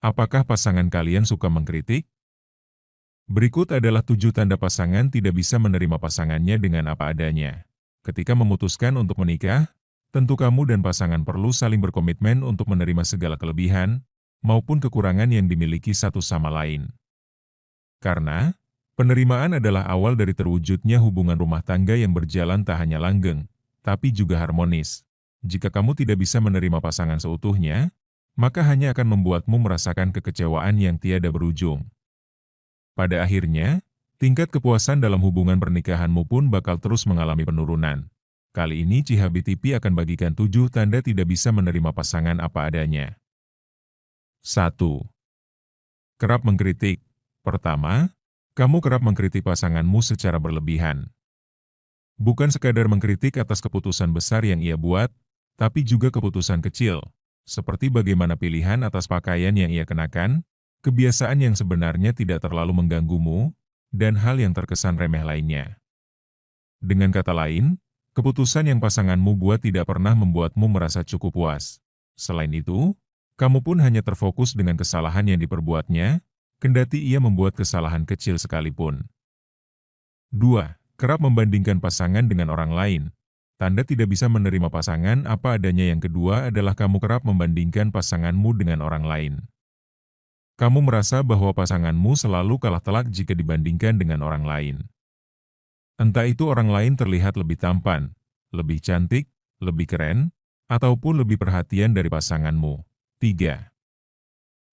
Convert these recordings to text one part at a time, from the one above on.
Apakah pasangan kalian suka mengkritik? Berikut adalah 7 tanda pasangan tidak bisa menerima pasangannya dengan apa adanya. Ketika memutuskan untuk menikah, tentu kamu dan pasangan perlu saling berkomitmen untuk menerima segala kelebihan maupun kekurangan yang dimiliki satu sama lain. Karena, penerimaan adalah awal dari terwujudnya hubungan rumah tangga yang berjalan tak hanya langgeng, tapi juga harmonis. Jika kamu tidak bisa menerima pasangan seutuhnya, maka hanya akan membuatmu merasakan kekecewaan yang tiada berujung. Pada akhirnya, tingkat kepuasan dalam hubungan pernikahanmu pun bakal terus mengalami penurunan. Kali ini CHBTP akan bagikan 7 tanda tidak bisa menerima pasangan apa adanya. 1. Kerap mengkritik. Pertama, kamu kerap mengkritik pasanganmu secara berlebihan. Bukan sekadar mengkritik atas keputusan besar yang ia buat, tapi juga keputusan kecil, seperti bagaimana pilihan atas pakaian yang ia kenakan, kebiasaan yang sebenarnya tidak terlalu mengganggumu, dan hal yang terkesan remeh lainnya. Dengan kata lain, keputusan yang pasanganmu buat tidak pernah membuatmu merasa cukup puas. Selain itu, kamu pun hanya terfokus dengan kesalahan yang diperbuatnya, kendati ia membuat kesalahan kecil sekalipun. 2. Kerap membandingkan pasangan dengan orang lain. Tanda tidak bisa menerima pasangan apa adanya yang kedua adalah kamu kerap membandingkan pasanganmu dengan orang lain. Kamu merasa bahwa pasanganmu selalu kalah telak jika dibandingkan dengan orang lain. Entah itu orang lain terlihat lebih tampan, lebih cantik, lebih keren, ataupun lebih perhatian dari pasanganmu. 3.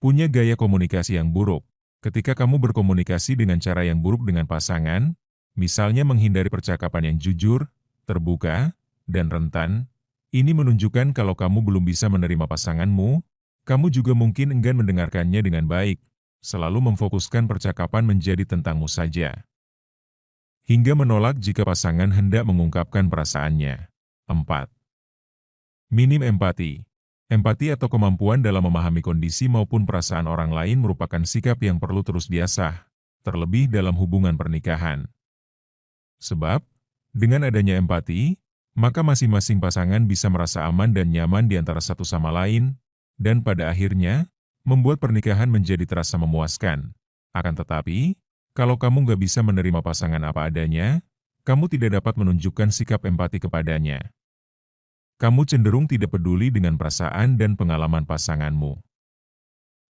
Punya gaya komunikasi yang buruk. Ketika kamu berkomunikasi dengan cara yang buruk dengan pasangan, misalnya menghindari percakapan yang jujur, terbuka, dan rentan, ini menunjukkan kalau kamu belum bisa menerima pasanganmu. Kamu juga mungkin enggan mendengarkannya dengan baik, selalu memfokuskan percakapan menjadi tentangmu saja. Hingga menolak jika pasangan hendak mengungkapkan perasaannya. 4. Minim empati. Empati atau kemampuan dalam memahami kondisi maupun perasaan orang lain merupakan sikap yang perlu terus diasah, terlebih dalam hubungan pernikahan. Sebab, dengan adanya empati, maka masing-masing pasangan bisa merasa aman dan nyaman di antara satu sama lain, dan pada akhirnya, membuat pernikahan menjadi terasa memuaskan. Akan tetapi, kalau kamu nggak bisa menerima pasangan apa adanya, kamu tidak dapat menunjukkan sikap empati kepadanya. Kamu cenderung tidak peduli dengan perasaan dan pengalaman pasanganmu.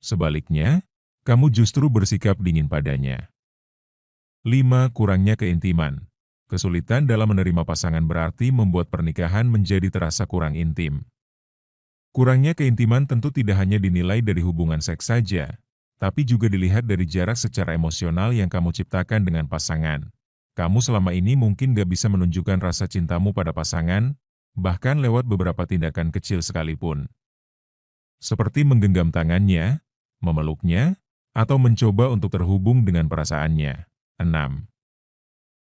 Sebaliknya, kamu justru bersikap dingin padanya. 5. Kurangnya keintiman. Kesulitan dalam menerima pasangan berarti membuat pernikahan menjadi terasa kurang intim. Kurangnya keintiman tentu tidak hanya dinilai dari hubungan seks saja, tapi juga dilihat dari jarak secara emosional yang kamu ciptakan dengan pasangan. Kamu selama ini mungkin gak bisa menunjukkan rasa cintamu pada pasangan, bahkan lewat beberapa tindakan kecil sekalipun. Seperti menggenggam tangannya, memeluknya, atau mencoba untuk terhubung dengan perasaannya. 6.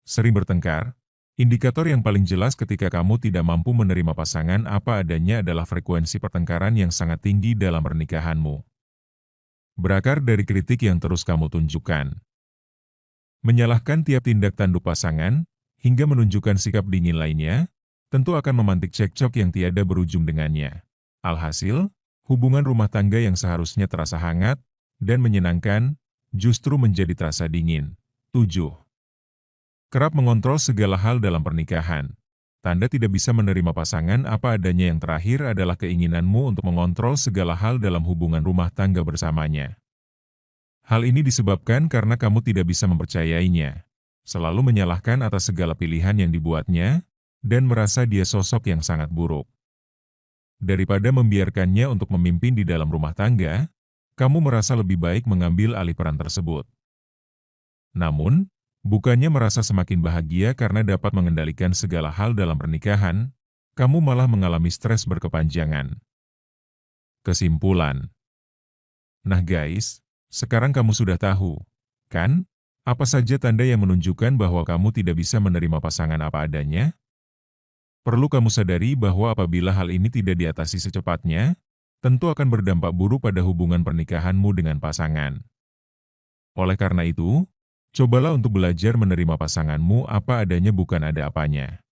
Sering bertengkar. Indikator yang paling jelas ketika kamu tidak mampu menerima pasangan apa adanya adalah frekuensi pertengkaran yang sangat tinggi dalam pernikahanmu. Berakar dari kritik yang terus kamu tunjukkan. Menyalahkan tiap tindak tanduk pasangan, hingga menunjukkan sikap dingin lainnya, tentu akan memantik cekcok yang tiada berujung dengannya. Alhasil, hubungan rumah tangga yang seharusnya terasa hangat dan menyenangkan, justru menjadi terasa dingin. 7. Kerap mengontrol segala hal dalam pernikahan. Tanda tidak bisa menerima pasangan apa adanya yang terakhir adalah keinginanmu untuk mengontrol segala hal dalam hubungan rumah tangga bersamanya. Hal ini disebabkan karena kamu tidak bisa mempercayainya, selalu menyalahkan atas segala pilihan yang dibuatnya, dan merasa dia sosok yang sangat buruk. Daripada membiarkannya untuk memimpin di dalam rumah tangga, kamu merasa lebih baik mengambil alih peran tersebut. Namun, bukannya merasa semakin bahagia karena dapat mengendalikan segala hal dalam pernikahan, kamu malah mengalami stres berkepanjangan. Kesimpulan. Nah guys, sekarang kamu sudah tahu, kan? Apa saja tanda yang menunjukkan bahwa kamu tidak bisa menerima pasangan apa adanya? Perlu kamu sadari bahwa apabila hal ini tidak diatasi secepatnya, tentu akan berdampak buruk pada hubungan pernikahanmu dengan pasangan. Oleh karena itu, cobalah untuk belajar menerima pasanganmu apa adanya bukan ada apanya.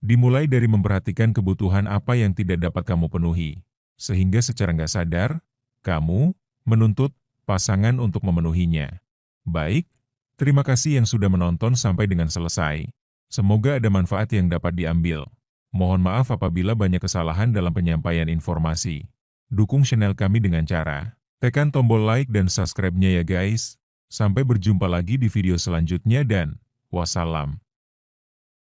Dimulai dari memperhatikan kebutuhan apa yang tidak dapat kamu penuhi, sehingga secara nggak sadar, kamu menuntut pasangan untuk memenuhinya. Baik, terima kasih yang sudah menonton sampai dengan selesai. Semoga ada manfaat yang dapat diambil. Mohon maaf apabila banyak kesalahan dalam penyampaian informasi. Dukung channel kami dengan cara tekan tombol like dan subscribe-nya ya guys. Sampai berjumpa lagi di video selanjutnya dan wassalam.